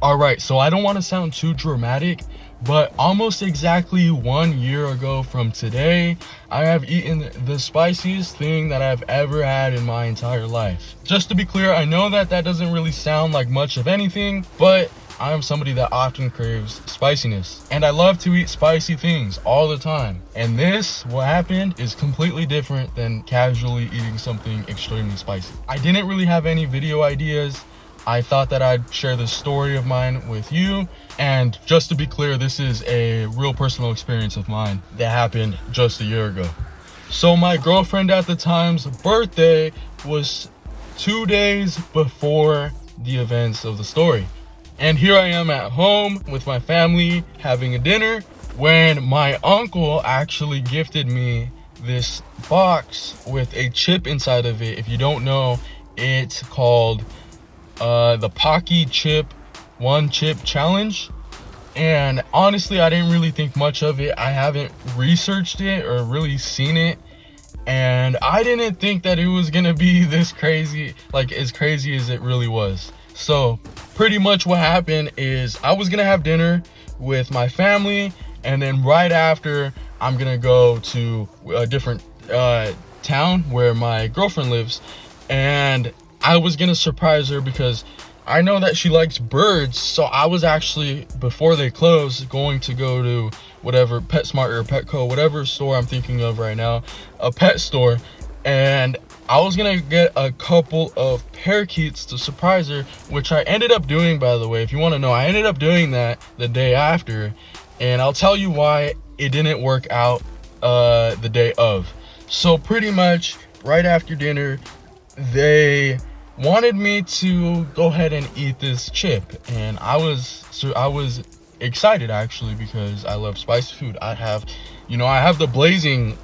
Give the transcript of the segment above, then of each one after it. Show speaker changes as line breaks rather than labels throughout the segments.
All right, so I don't want to sound too dramatic, but almost exactly 1 year ago from today, I have eaten the spiciest thing that I've ever had in my entire life. Just to be clear, I know that that doesn't really sound like much of anything, but I am somebody that often craves spiciness, and I love to eat spicy things all the time. And this, what happened, is completely different than casually eating something extremely spicy. I didn't really have any video ideas. I thought that I'd share this story of mine with you. And just to be clear, this is a real personal experience of mine that happened just a year ago. So my girlfriend at the time's birthday was 2 days before the events of the story. And here I am at home with my family having a dinner when my uncle actually gifted me this box with a chip inside of it. If you don't know, it's called the Paqui chip, one chip challenge. And honestly, I didn't really think much of it. I haven't researched it or really seen it, and I didn't think that it was gonna be this crazy, like as crazy as it really was. So pretty much what happened is I was gonna have dinner with my family, and then right after I'm gonna go to a different town where my girlfriend lives, and I was gonna surprise her because I know that she likes birds. So I was actually, before they close, going to go to whatever PetSmart or Petco, whatever store I'm thinking of right now, a pet store, and I was gonna get a couple of parakeets to surprise her, which I ended up doing, by the way. If you want to know, I ended up doing that the day after, and I'll tell you why it didn't work out the day of. So pretty much right after dinner, they wanted me to go ahead and eat this chip, and I was excited actually, because I love spicy food. I have the blazing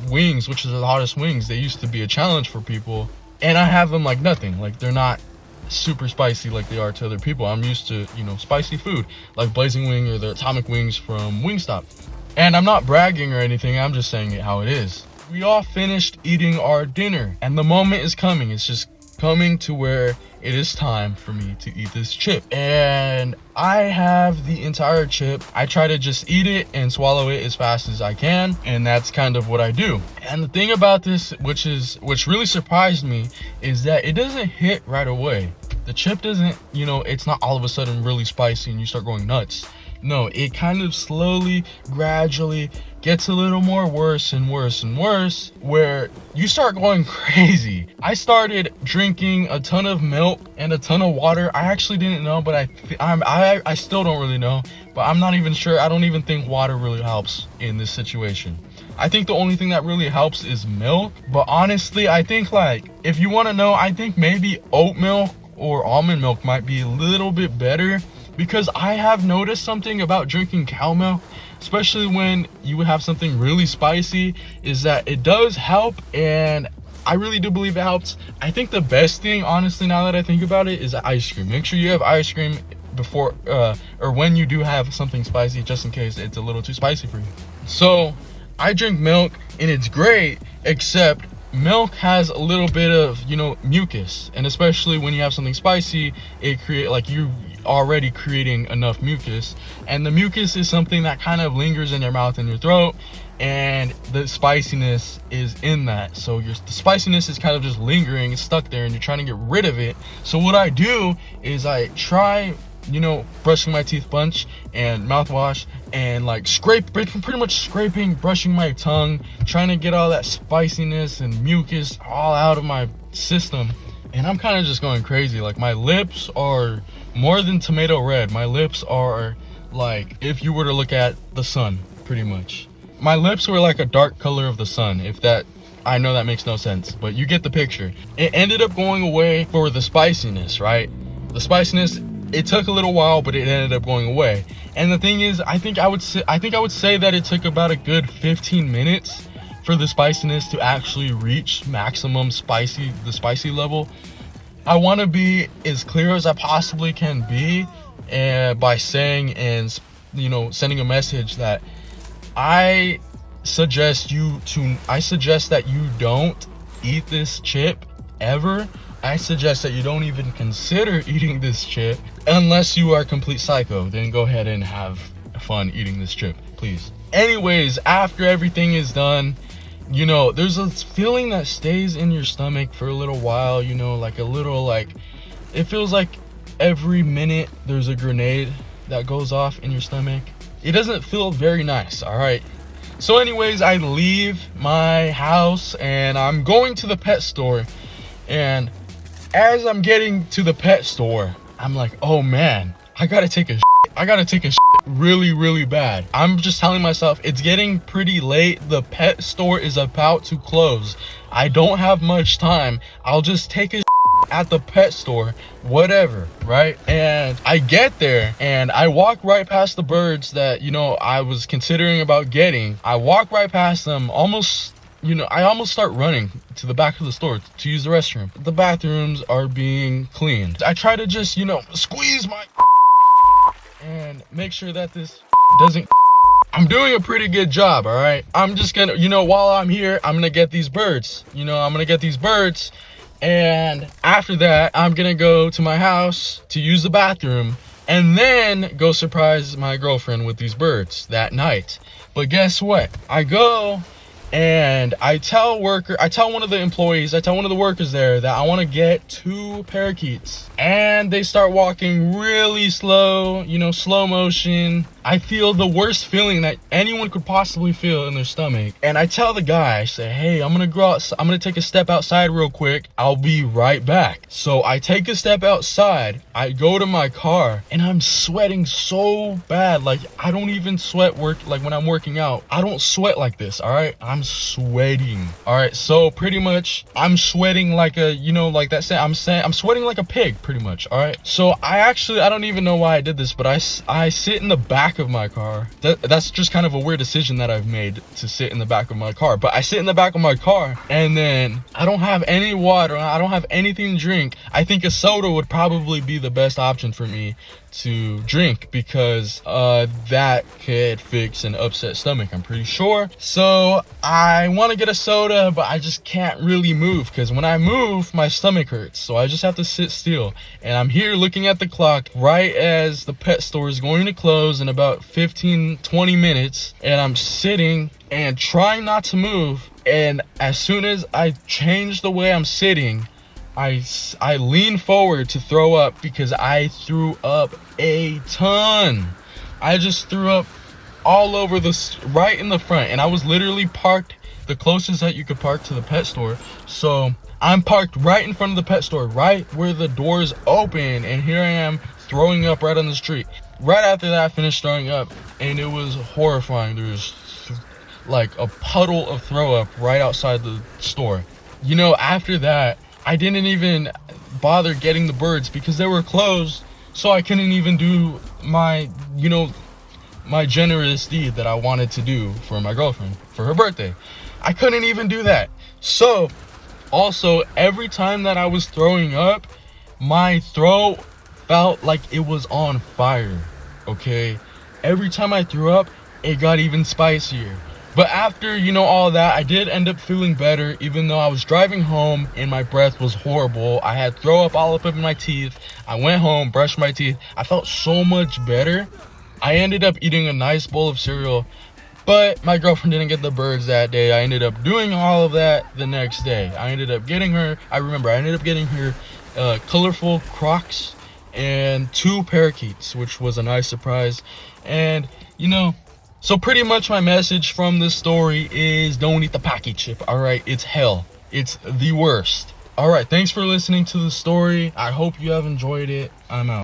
wings, which is the hottest wings. They used to be a challenge for people, and I have them like nothing. Like, they're not super spicy like they are to other people. I'm used to, spicy food like blazing wing or the atomic wings from Wingstop. And I'm not bragging or anything, I'm just saying it how it is. We all finished eating our dinner, and the moment is coming. It's just coming to where it is time for me to eat this chip, and I have the entire chip. I try to just eat it and swallow it as fast as I can, and that's kind of what I do. And the thing about this, which really surprised me, is that it doesn't hit right away. The chip doesn't, it's not all of a sudden really spicy and you start going nuts. No, it kind of slowly, gradually gets a little more worse and worse and worse, where you start going crazy. I started drinking a ton of milk and a ton of water. I actually didn't know, but I still don't really know, but I'm not even sure. I don't even think water really helps in this situation. I think the only thing that really helps is milk. But honestly, I think, like, if you want to know, I think maybe oat milk or almond milk might be a little bit better, because I have noticed something about drinking cow milk, especially when you have something really spicy, is that it does help, and I really do believe it helps. I think the best thing, honestly, now that I think about it, is ice cream. Make sure you have ice cream before or when you do have something spicy, just in case it's a little too spicy for you. So I drink milk, and it's great, except milk has a little bit of, mucus, and especially when you have something spicy, it you already creating enough mucus, and the mucus is something that kind of lingers in your mouth and your throat, and the spiciness is in that. So the spiciness is kind of just lingering, it's stuck there, and you're trying to get rid of it. So what I do is I try, brushing my teeth bunch and mouthwash, and like pretty much scraping, brushing my tongue, trying to get all that spiciness and mucus all out of my system. And I'm kind of just going crazy. Like, my lips are more than tomato red. My lips are like, if you were to look at the sun, pretty much. My lips were like a dark color of the sun. I know that makes no sense, but you get the picture. It ended up going away for the spiciness, right? The spiciness, it took a little while, but it ended up going away. And the thing is, I think I would say that it took about a good 15 minutes for the spiciness to actually reach maximum the spicy level. I want to be as clear as I possibly can be, by saying and sending a message that I suggest that you don't eat this chip ever, I suggest that you don't even consider eating this chip unless you are a complete psycho. Then go ahead and have fun eating this chip, please. Anyways, after everything is done, you know, there's a feeling that stays in your stomach for a little while, you know, like a little, like, it feels like every minute there's a grenade that goes off in your stomach. It doesn't feel very nice, all right? So anyways, I leave my house and I'm going to the pet store. And as I'm getting to the pet store, I'm like, oh man, I gotta take a shit really, really bad. I'm just telling myself it's getting pretty late. The pet store is about to close. I don't have much time. I'll just take a shit at the pet store, whatever, right? And I get there and I walk right past the birds that, you know, I was considering about getting. I walk right past them, almost, you know, I almost start running to the back of the store to use the restroom. The bathrooms are being cleaned. I try to just, you know, squeeze my and make sure that this doesn't. I'm doing a pretty good job, all right? I'm just gonna, you know, while I'm here, I'm gonna get these birds. You know, I'm gonna get these birds. And after that, I'm gonna go to my house to use the bathroom and then go surprise my girlfriend with these birds that night. But guess what? I go and I tell one of the workers there that I want to get 2 parakeets. And they start walking really slow, you know, slow motion. I feel the worst feeling that anyone could possibly feel in their stomach. And I tell the guy, I say, hey, I'm gonna take a step outside real quick. I'll be right back. So I take a step outside, I go to my car, and I'm sweating so bad. Like, I don't even sweat like when I'm working out. I don't sweat like this, all right? I'm sweating. All right, so pretty much I'm sweating like a, you know, like that saying, I'm sweating like a pig, pretty much, all right? So I don't even know why I did this, but I sit in the back of my car. That's just kind of a weird decision that I've made, to sit in the back of my car. But I sit in the back of my car and then I don't have any water, I don't have anything to drink. I think a soda would probably be the best option for me to drink, because that could fix an upset stomach, I'm pretty sure. So I want to get a soda, but I just can't really move, because when I move my stomach hurts. So I just have to sit still, and I'm here looking at the clock right as the pet store is going to close in about 15-20 minutes, and I'm sitting and trying not to move. And as soon as I change the way I'm sitting, I lean forward to throw up, because I threw up a ton. I just threw up all over right in the front, and I was literally parked the closest that you could park to the pet store. So I'm parked right in front of the pet store, right where the doors open, and here I am throwing up right on the street. Right after that, I finished throwing up, and it was horrifying. There was like a puddle of throw up right outside the store. You know, after that, I didn't even bother getting the birds because they were closed, so I couldn't even do my, you know, my generous deed that I wanted to do for my girlfriend for her birthday. I couldn't even do that. So also, every time that I was throwing up, my throat felt like it was on fire, okay? Every time I threw up, it got even spicier. But after, you know, all that, I did end up feeling better, even though I was driving home and my breath was horrible. I had throw up all up in my teeth. I went home, brushed my teeth. I felt so much better. I ended up eating a nice bowl of cereal, but my girlfriend didn't get the birds that day. I ended up doing all of that the next day. I ended up getting her colorful Crocs and 2 parakeets, which was a nice surprise. And, you know, so pretty much my message from this story is don't eat the Paqui chip, all right? It's hell. It's the worst. All right, thanks for listening to the story. I hope you have enjoyed it. I'm out.